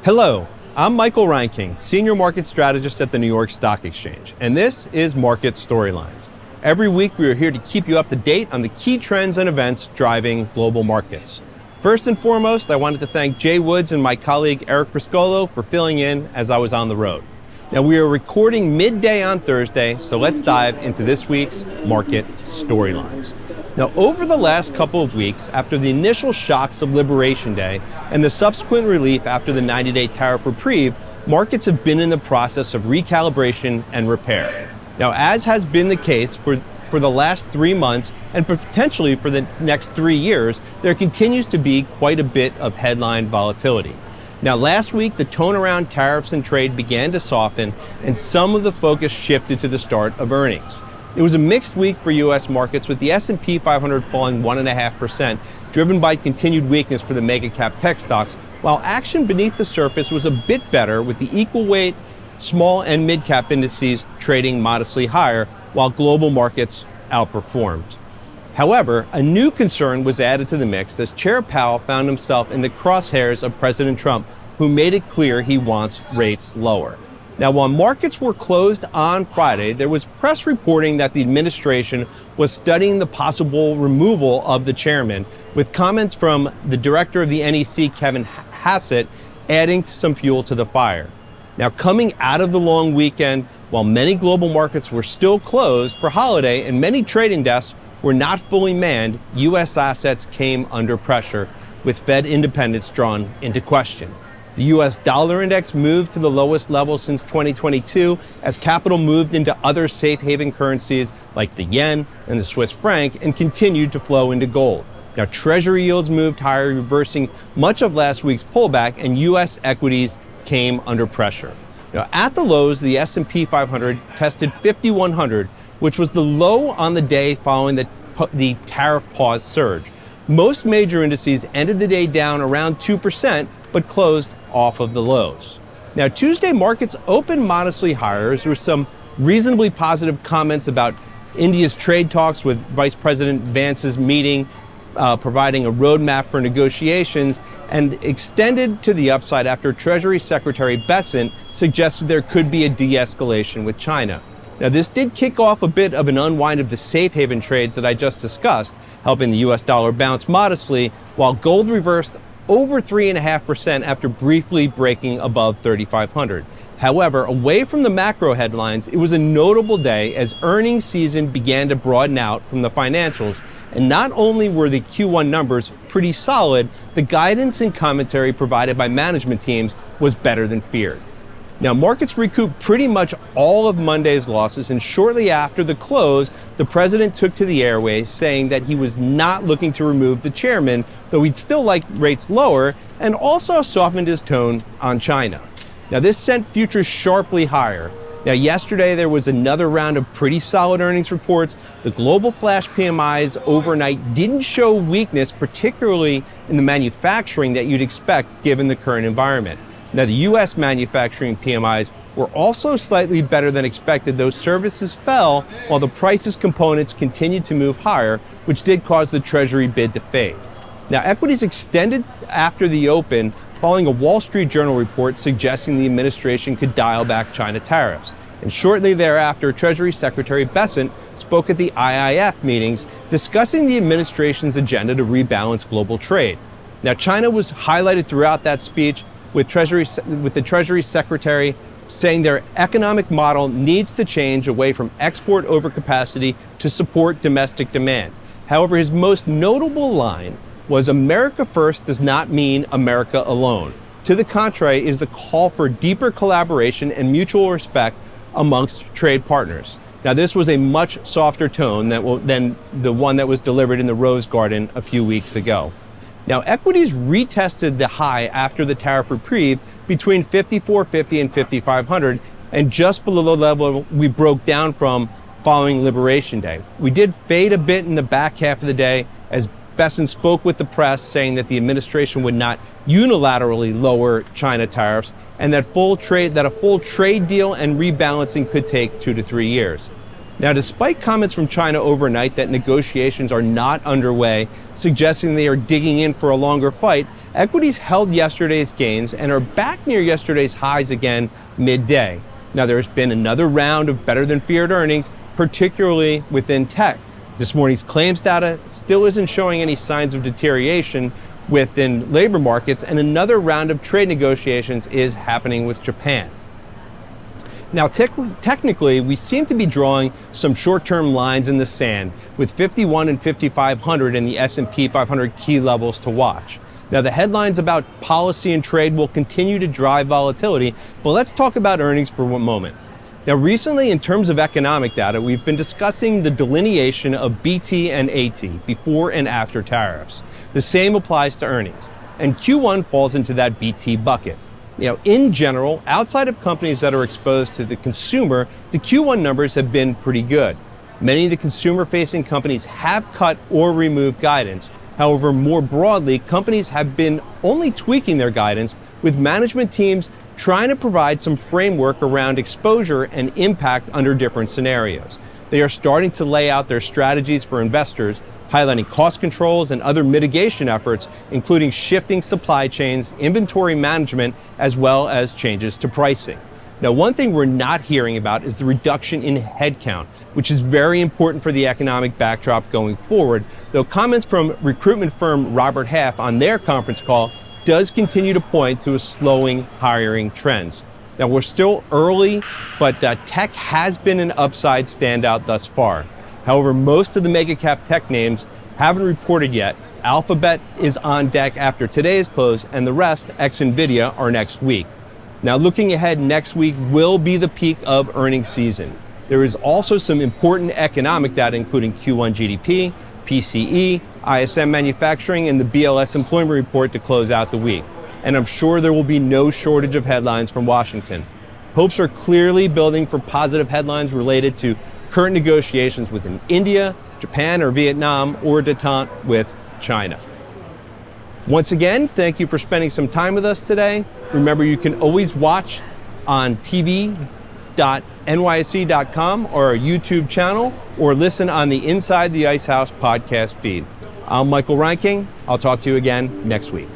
Hello, I'm Michael Reinking, Senior Market Strategist at the New York Stock Exchange, and this is Market Storylines. Every week we are here to keep you up to date on the key trends and events driving global markets. First and foremost, I wanted to thank Jay Woods and my colleague Eric Priscolo for filling in as I was on the road. Now we are recording midday on Thursday, so let's dive into this week's Market Storylines. Now, over the last couple of weeks, after the initial shocks of Liberation Day and the subsequent relief after the 90-day tariff reprieve, markets have been in the process of recalibration and repair. Now, as has been the case for the last 3 months and potentially for the next 3 years, there continues to be quite a bit of headline volatility. Now, last week, the tone around tariffs and trade began to soften, and some of the focus shifted to the start of earnings. It was a mixed week for U.S. markets, with the S&P 500 falling 1.5%, driven by continued weakness for the mega-cap tech stocks, while action beneath the surface was a bit better, with the equal weight small and mid-cap indices trading modestly higher, while global markets outperformed. However, a new concern was added to the mix as Chair Powell found himself in the crosshairs of President Trump, who made it clear he wants rates lower. Now, while markets were closed on Friday, there was press reporting that the administration was studying the possible removal of the chairman, with comments from the director of the NYSE, Kevin Hassett, adding some fuel to the fire. Now, coming out of the long weekend, while many global markets were still closed for holiday and many trading desks were not fully manned, U.S. assets came under pressure, with Fed independence drawn into question. The U.S. dollar index moved to the lowest level since 2022 as capital moved into other safe haven currencies like the yen and the Swiss franc and continued to flow into gold. Now, Treasury yields moved higher, reversing much of last week's pullback, and U.S. equities came under pressure. Now, at the lows, the S&P 500 tested 5,100, which was the low on the day following the tariff pause surge. Most major indices ended the day down around 2%, but closed off of the lows. Now, Tuesday markets opened modestly higher. There were some reasonably positive comments about India's trade talks, with Vice President Vance's meeting providing a roadmap for negotiations, and extended to the upside after Treasury Secretary Bessent suggested there could be a de-escalation with China. Now, this did kick off a bit of an unwind of the safe haven trades that I just discussed, helping the U.S. dollar bounce modestly, while gold reversed over 3.5% after briefly breaking above 3,500. However, away from the macro headlines, it was a notable day as earnings season began to broaden out from the financials. And not only were the Q1 numbers pretty solid, the guidance and commentary provided by management teams was better than feared. Now, markets recouped pretty much all of Monday's losses, and shortly after the close, the president took to the airways saying that he was not looking to remove the chairman, though he'd still like rates lower, and also softened his tone on China. Now, this sent futures sharply higher. Now, yesterday there was another round of pretty solid earnings reports. The global flash PMIs overnight didn't show weakness, particularly in the manufacturing that you'd expect given the current environment. Now, the U.S. manufacturing PMIs were also slightly better than expected, though services fell while the prices components continued to move higher, which did cause the Treasury bid to fade. Now, equities extended after the open, following a Wall Street Journal report suggesting the administration could dial back China tariffs. And shortly thereafter, Treasury Secretary Bessent spoke at the IIF meetings, discussing the administration's agenda to rebalance global trade. Now, China was highlighted throughout that speech, with the Treasury Secretary saying their economic model needs to change away from export overcapacity to support domestic demand. However, his most notable line was, "America first does not mean America alone. To the contrary, it is a call for deeper collaboration and mutual respect amongst trade partners." Now, this was a much softer tone than the one that was delivered in the Rose Garden a few weeks ago. Now, equities retested the high after the tariff reprieve between 5,450 and 5,500, and just below the level we broke down from following Liberation Day. We did fade a bit in the back half of the day as Bessent spoke with the press, saying that the administration would not unilaterally lower China tariffs, and that a full trade deal and rebalancing could take 2 to 3 years. Now, despite comments from China overnight that negotiations are not underway, suggesting they are digging in for a longer fight, equities held yesterday's gains and are back near yesterday's highs again midday. Now, there's been another round of better than feared earnings, particularly within tech. This morning's claims data still isn't showing any signs of deterioration within labor markets, and another round of trade negotiations is happening with Japan. Now, technically, we seem to be drawing some short-term lines in the sand with 51 and 5,500 in the S&P 500 key levels to watch. Now, the headlines about policy and trade will continue to drive volatility, but let's talk about earnings for one moment. Now, recently, in terms of economic data, we've been discussing the delineation of BT and AT, before and after tariffs. The same applies to earnings, and Q1 falls into that BT bucket. In general, outside of companies that are exposed to the consumer, the Q1 numbers have been pretty good. Many of the consumer-facing companies have cut or removed guidance. However, more broadly, companies have been only tweaking their guidance, with management teams trying to provide some framework around exposure and impact under different scenarios. They are starting to lay out their strategies for investors, highlighting cost controls and other mitigation efforts, including shifting supply chains, inventory management, as well as changes to pricing. Now, one thing we're not hearing about is the reduction in headcount, which is very important for the economic backdrop going forward, though comments from recruitment firm Robert Half on their conference call does continue to point to a slowing hiring trends. Now, we're still early, but tech has been an upside standout thus far. However, most of the mega cap tech names haven't reported yet. Alphabet is on deck after today's close, and the rest, ex-Nvidia, are next week. Now, looking ahead, next week will be the peak of earnings season. There is also some important economic data, including Q1 GDP, PCE, ISM manufacturing, and the BLS employment report to close out the week. And I'm sure there will be no shortage of headlines from Washington. Hopes are clearly building for positive headlines related to current negotiations within India, Japan, or Vietnam, or detente with China. Once again, thank you for spending some time with us today. Remember, you can always watch on tv.nyse.com or our YouTube channel, or listen on the Inside the Ice House podcast feed. I'm Michael Reinking. I'll talk to you again next week.